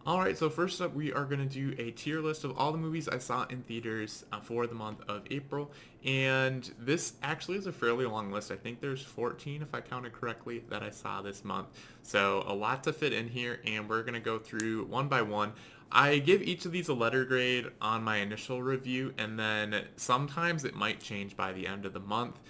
Alright, so first up, we are going to do a tier list of all the movies I saw in theaters for the month of April. And this actually is a fairly long list. I think there's 14, if I counted correctly, that I saw this month. So a lot to fit in here, and we're going to go through one by one. I give each of these a letter grade on my initial review, and then sometimes it might change by the end of the month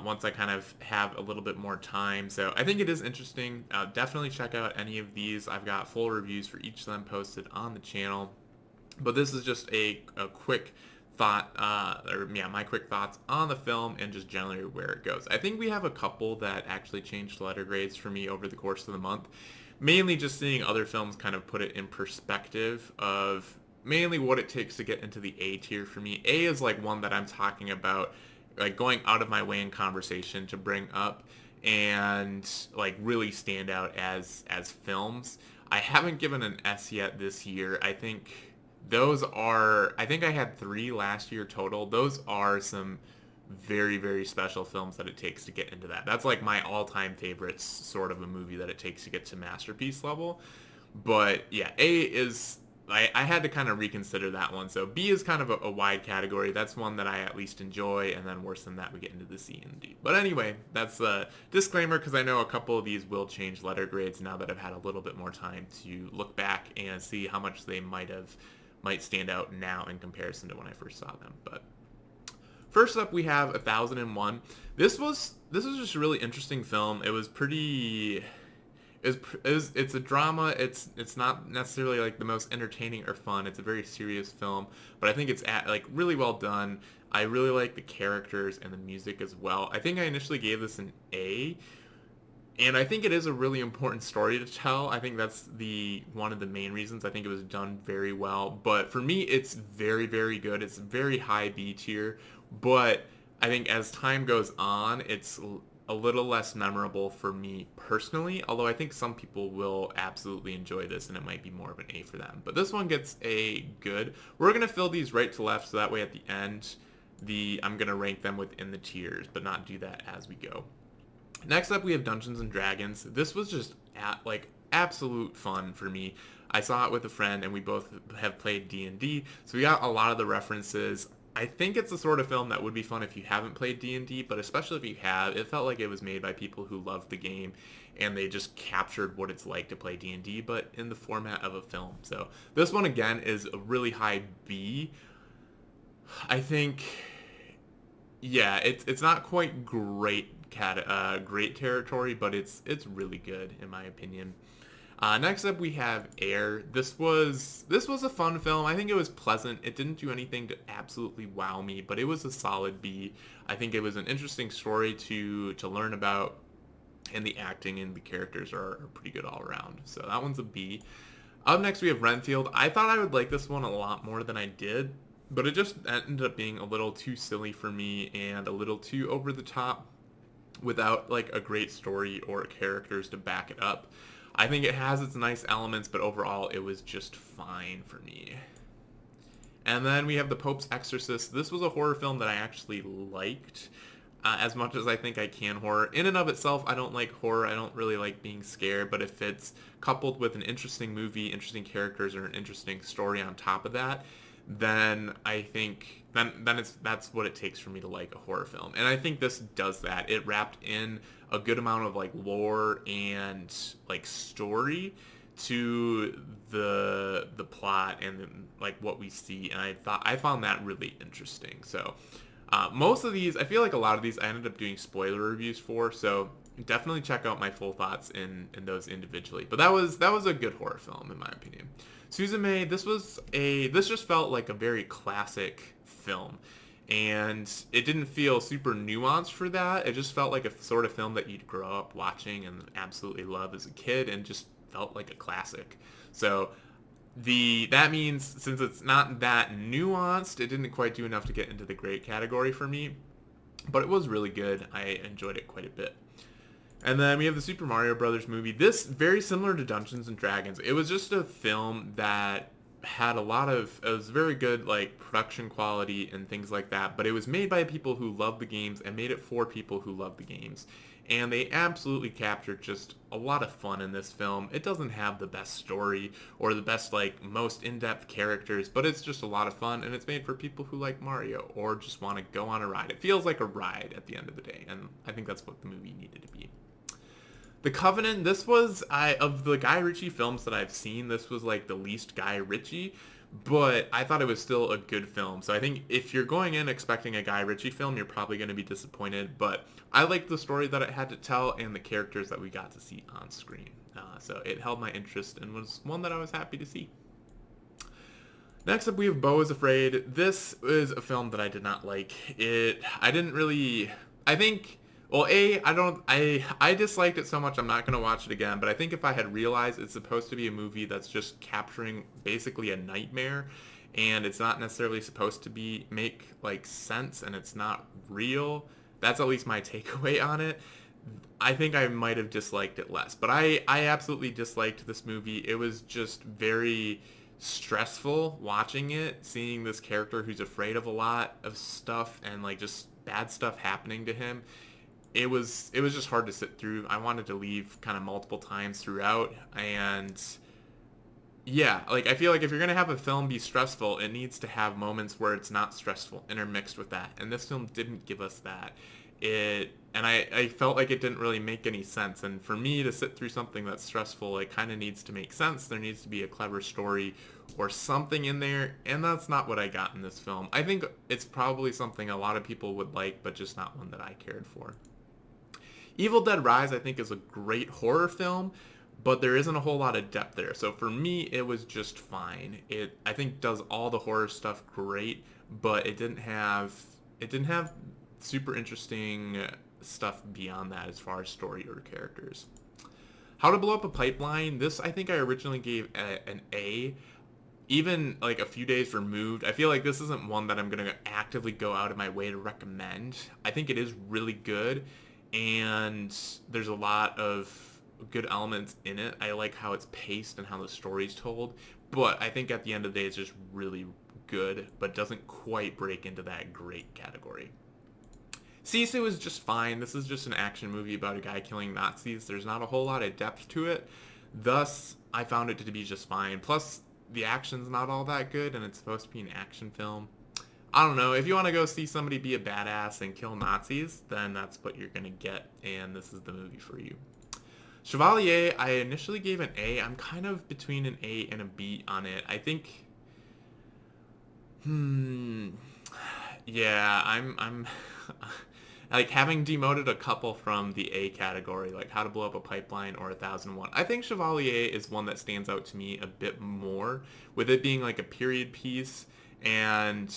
once I kind of have a little bit more time. So I think it is interesting. Definitely check out any of these. I've got full reviews for each of them posted on the channel. But this is just a quick thought, my quick thoughts on the film and just generally where it goes. I think we have a couple that actually changed letter grades for me over the course of the month. Mainly just seeing other films kind of put it in perspective of mainly what it takes to get into the A tier for me. A is like one that I'm talking about like going out of my way in conversation to bring up and like really stand out as films. I haven't given an S yet this year. I think I had 3 last year total. Those are some very, very special films that it takes to get into that. That's like my all-time favorites sort of a movie that it takes to get to masterpiece level. But yeah, A is I had to kind of reconsider that one. So B is kind of a wide category. That's one that I at least enjoy, and then worse than that, we get into the C and D. But anyway, that's a disclaimer because I know a couple of these will change letter grades now that I've had a little bit more time to look back and see how much they might stand out now in comparison to when I first saw them. But first up, we have 1001. This was just a really interesting film. It was pretty it's a drama. It's not necessarily like the most entertaining or fun. It's a very serious film, but I think it's like really well done. I really like the characters and the music as well. I think I initially gave this an A, and I think it is a really important story to tell. I think that's the one of the main reasons. I think it was done very well. But for me, it's very, very good. It's very high B tier. But I think as time goes on, it's a little less memorable for me personally. Although I think some people will absolutely enjoy this, and it might be more of an A for them. But this one gets a good. We're gonna fill these right to left, so that way at the end, I'm gonna rank them within the tiers, but not do that as we go. Next up, we have Dungeons and Dragons. This was just like absolute fun for me. I saw it with a friend, and we both have played D&D, so we got a lot of the references. I think it's the sort of film that would be fun if you haven't played D&D, but especially if you have. It felt like it was made by people who loved the game, and they just captured what it's like to play D&D, but in the format of a film. So this one again is a really high B. I think, yeah, it's not quite great territory, but it's really good in my opinion. Next up, we have Air. This was a fun film. I think it was pleasant. It didn't do anything to absolutely wow me, but it was a solid B. I think it was an interesting story to learn about, and the acting and the characters are pretty good all around. So that one's a B. Up next, we have Renfield. I thought I would like this one a lot more than I did, but it just ended up being a little too silly for me and a little too over the top without like a great story or characters to back it up. I think it has its nice elements, but overall it was just fine for me. And then we have The Pope's Exorcist. This was a horror film that I actually liked as much as I think I can horror. In and of itself, I don't like horror. I don't really like being scared, but if it's coupled with an interesting movie, interesting characters, or an interesting story on top of that, then I think that's what it takes for me to like a horror film. And I think this does that. It wrapped in a good amount of like lore and like story to the plot and like what we see, and I found that really interesting. So most of these, I feel like a lot of these I ended up doing spoiler reviews for, so definitely check out my full thoughts in those individually. But that was a good horror film in my opinion. Suzume, this just felt like a very classic film. And it didn't feel super nuanced for that. It just felt like a sort of film that you'd grow up watching and absolutely love as a kid, and just felt like a classic. So that means since it's not that nuanced, it didn't quite do enough to get into the great category for me. But it was really good. I enjoyed it quite a bit. And then we have the Super Mario Brothers movie. This, very similar to Dungeons and Dragons. It was just a film that had it was very good, like, production quality and things like that, but it was made by people who love the games and made it for people who love the games. and they absolutely captured just a lot of fun in this film. It doesn't have the best story or the best, like, most in-depth characters, but it's just a lot of fun, and it's made for people who like Mario or just want to go on a ride. It feels like a ride at the end of the day, and I think that's what the movie needed to be. The Covenant, this was, of the Guy Ritchie films that I've seen, this was like the least Guy Ritchie, but I thought it was still a good film. So I think if you're going in expecting a Guy Ritchie film, you're probably going to be disappointed, but I liked the story that it had to tell and the characters that we got to see on screen. So it held my interest and was one that I was happy to see. Next up, we have Beau is Afraid. This is a film that I did not like. I didn't really, I think, well, I disliked it so much I'm not going to watch it again, but I think if I had realized it's supposed to be a movie that's just capturing basically a nightmare, and it's not necessarily supposed to make, like, sense, and it's not real, that's at least my takeaway on it. I think I might have disliked it less, but I absolutely disliked this movie. It was just very stressful watching it, seeing this character who's afraid of a lot of stuff and, like, just bad stuff happening to him. It was just hard to sit through. I wanted to leave kind of multiple times throughout, and yeah, like, I feel like if you're gonna have a film be stressful, it needs to have moments where it's not stressful intermixed with that, and this film didn't give us that. I felt like it didn't really make any sense, and for me to sit through something that's stressful, it kind of needs to make sense. There needs to be a clever story or something in there, and that's not what I got in this film. I think it's probably something a lot of people would like, but just not one that I cared for. Evil Dead Rise, I think, is a great horror film, but there isn't a whole lot of depth there. So for me, it was just fine. It, I think, does all the horror stuff great, but it didn't have super interesting stuff beyond that as far as story or characters. How to Blow Up a Pipeline, this I think I originally gave an A. Even like a few days removed, I feel like this isn't one that I'm going to actively go out of my way to recommend. I think it is really good, and there's a lot of good elements in it. I like how it's paced and how the story's told, but I think at the end of the day it's just really good, but doesn't quite break into that great category. Sisu is just fine. This is just an action movie about a guy killing Nazis. There's not a whole lot of depth to it. Thus, I found it to be just fine. Plus, the action's not all that good, and it's supposed to be an action film. I don't know. If you want to go see somebody be a badass and kill Nazis, then that's what you're going to get, and this is the movie for you. Chevalier, I initially gave an A. I'm kind of between an A and a B on it. I think... Yeah, I'm like, having demoted a couple from the A category, like How to Blow Up a Pipeline or 1001. I think Chevalier is one that stands out to me a bit more, with it being like a period piece and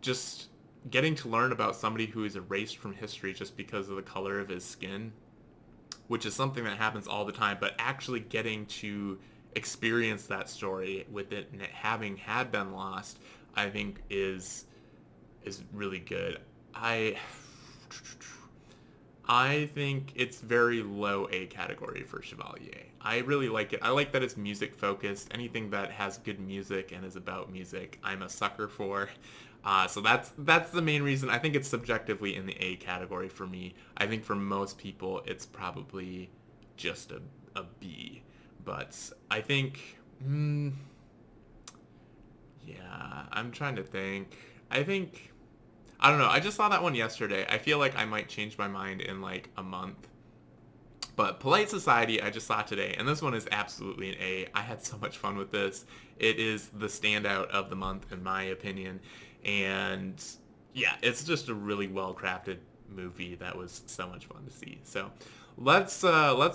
just getting to learn about somebody who is erased from history just because of the color of his skin, which is something that happens all the time, but actually getting to experience that story with it and it having had been lost, I think is really good. I think it's very low A category for Chevalier. I really like it. I like that it's music focused. Anything that has good music and is about music, I'm a sucker for. So that's the main reason. I think it's subjectively in the A category for me. I think for most people, it's probably just a B. But I think, yeah, I'm trying to think. I don't know. I just saw that one yesterday. I feel like I might change my mind in like a month. But Polite Society, I just saw today, and this one is absolutely an A. I had so much fun with this. It is the standout of the month, in my opinion. And yeah, it's just a really well-crafted movie that was so much fun to see. So let's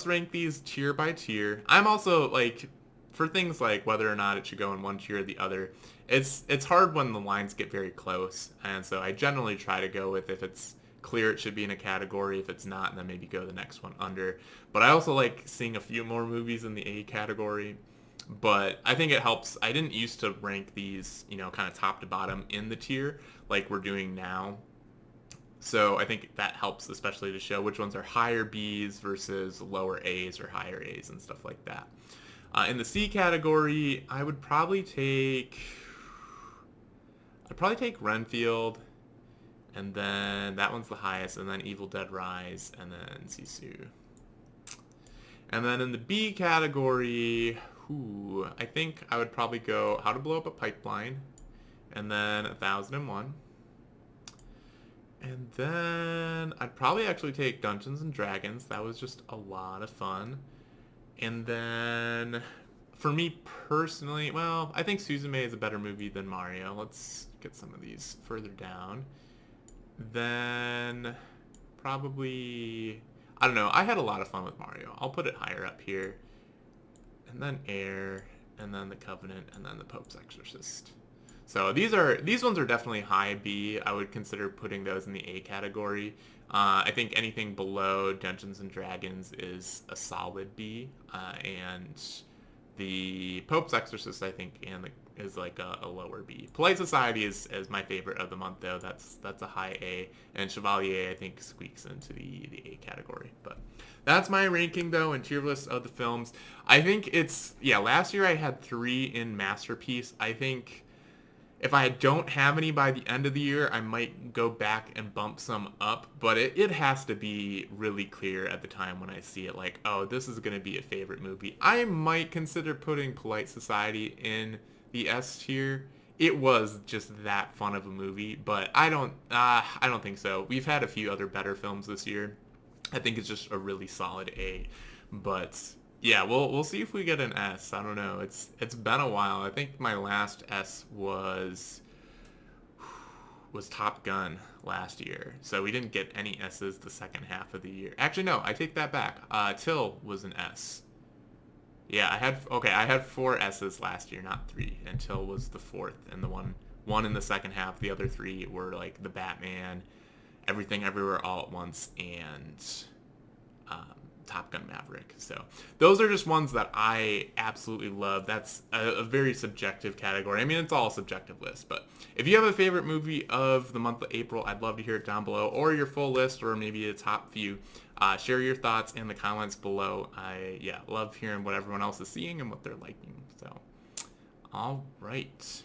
rank these tier by tier. I'm also, like, for things like whether or not it should go in one tier or the other, it's hard when the lines get very close, and so I generally try to go with, if it's clear it should be in a category, if it's not, then maybe go the next one under. But I also like seeing a few more movies in the A category, but I think it helps. I didn't used to rank these, kind of top to bottom in the tier like we're doing now. So I think that helps, especially to show which ones are higher Bs versus lower As or higher As and stuff like that. In the C category, I'd probably take Renfield, And then that one's the highest, and then Evil Dead Rise, and then Sisu. And then in the B category, I think I would probably go How to Blow Up a Pipeline, and then 1001. And then I'd probably actually take Dungeons and Dragons. That was just a lot of fun. And then for me personally, well, I think Suzume is a better movie than Mario. Let's get some of these further down. Then probably, I don't know. I had a lot of fun with Mario. I'll put it higher up here. And then Air, and then The Covenant, and then The Pope's Exorcist. So these ones are definitely high B. I would consider putting those in the A category. I think anything below Dungeons and Dragons is a solid B, and the Pope's Exorcist I think is like a lower B. Polite Society is my favorite of the month though. That's a high A, and Chevalier I think squeaks into the A category. But that's my ranking though and tier list of the films. I think last year I had 3 in Masterpiece. I think if I don't have any by the end of the year, I might go back and bump some up, but it has to be really clear at the time when I see it, like, oh, this is going to be a favorite movie. I might consider putting Polite Society in the S tier. It was just that fun of a movie, but I don't think so. We've had a few other better films this year. I think it's just a really solid A, but yeah, we'll see if we get an S. I don't know. It's been a while. I think my last S was Top Gun last year. So we didn't get any S's the second half of the year. Actually, no, I take that back. Till was an S. Yeah, I had 4 S's last year, not 3, and Till was the 4th, and the one in the second half. The other 3 were like the Batman, Everything Everywhere All at Once, and Top Gun Maverick. So those are just ones that I absolutely love. That's a very subjective category. I mean, it's all a subjective list, but if you have a favorite movie of the month of April, I'd love to hear it down below, or your full list, or maybe a top few. Share your thoughts in the comments below. I love hearing what everyone else is seeing and what they're liking. So, all right.